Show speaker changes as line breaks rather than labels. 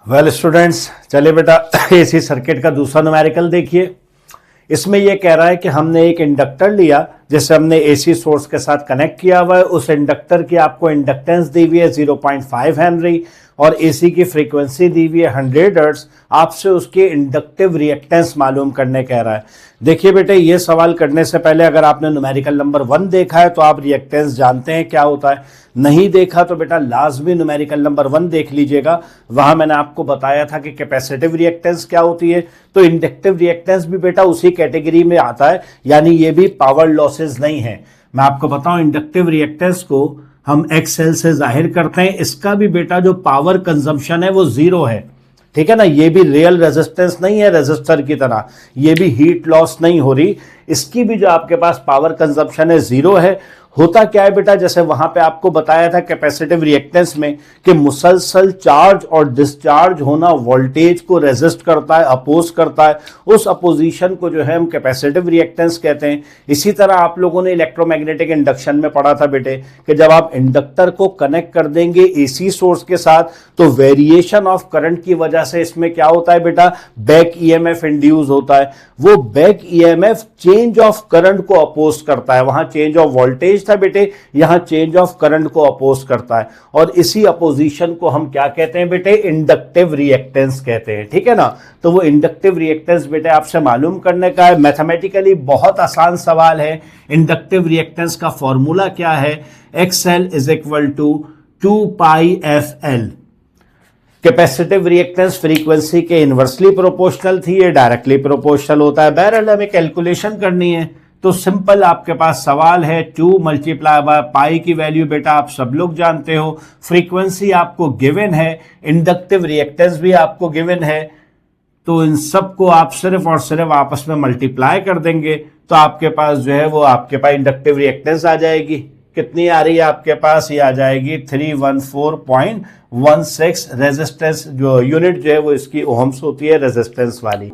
Well students, चलिए बेटा AC circuit का दूसरा न्यूमेरिकल देखिए। इसमें यह कह रहा है कि हमने एक इंडक्टर लिया जिसे हमने एसी सोर्स के साथ कनेक्ट किया हुआ है। उस इंडक्टर की आपको इंडक्टेंस दी हुई है 0.5 हेनरी और एसी की फ्रीक्वेंसी दी हुई है 100 हर्ट्ज। आपसे उसके इंडक्टिव रिएक्टेंस मालूम करने कह रहा है। देखिए बेटे, ये सवाल करने से पहले अगर आपने न्यूमेरिकल नंबर 1 देखा है तो आप रिएक्टेंस जानते हैं क्या होता है। नहीं देखा तो बेटा लाजमी न्यूमेरिकल नंबर 1 देख लीजिएगा। वहां मैंने आपको बताया था कि कैपेसिटिव रिएक्टेंस क्या होती है। तो इंडक्टिव रिएक्टेंस भी बेटा उसी कैटेगरी में आता है, यानी ये भी पावर लॉसेस नहीं है। मैं आपको बताऊं, इंडक्टिव रिएक्टेंस को हम XL से जाहिर करते हैं। इसका भी बेटा जो पावर कंजम्पशन है वो 0 है, ठीक है ना। ये भी रियल रेजिस्टेंस नहीं है रेजिस्टर की तरह, ये भी हीट लॉस नहीं हो रही। इसकी भी जो आपके पास पावर कंजम्पशन है 0 है। होता क्या है बेटा, जैसे वहां पे आपको बताया था कैपेसिटिव रिएक्टेंस में कि मुसलसल चार्ज और डिस्चार्ज होना वोल्टेज को रेजिस्ट करता है, अपोज करता है। उस अपोजिशन को जो है हम कैपेसिटिव रिएक्टेंस कहते हैं। इसी तरह आप लोगों ने इलेक्ट्रोमैग्नेटिक इंडक्शन में पढ़ा था बेटे कि जब आप इंडक्टर को कनेक्ट कर देंगे एसी सोर्स के साथ तो वेरिएशन ऑफ करंट की वजह से इसमें क्या होता है बेटा, बैक ईएमएफ इंड्यूस होता है। वो back EMF change of current को अपोज करता है। वहां चेंज ऑफ वोल्टेज था बेटे, यहां चेंज ऑफ करंट को अपोज करता है। और इसी अपोजिशन को हम क्या कहते हैं बेटे, इंडक्टिव रिएक्टेंस कहते हैं, ठीक है ना। तो वो इंडक्टिव रिएक्टेंस बेटे आपसे मालूम करने का है। मैथमेटिकली बहुत आसान सवाल है। इंडक्टिव रिएक्टेंस का फॉर्मूला क्या है, XL is equal to 2πfL। Capacitive reactance frequency के इनवर्सली प्रोपोर्शनल थी, ये डायरेक्टली प्रोपोर्शनल होता है। बहरहाल हमें कैलकुलेशन करनी है तो सिंपल आपके पास सवाल है 2 मल्टीप्लाई बाय पाई की वैल्यू बेटा आप सब लोग जानते हो। फ्रीक्वेंसी आपको गिवन है, इंडक्टिव रिएक्टेंस भी आपको गिवन है। तो इन सब को आप सिर्फ और सिर्फ आपस में मल्टीप्लाई कर देंगे तो आपके पास जो है वो आपके पास इंडक्टिव रिएक्टेंस आ जाएगी। कितनी आ रही है आपके पास, ये आ जाएगी 314.16 रेजिस्टेंस। जो यूनिट जो है वो इसकी ओहम्स होती है रेजिस्टेंस वाली।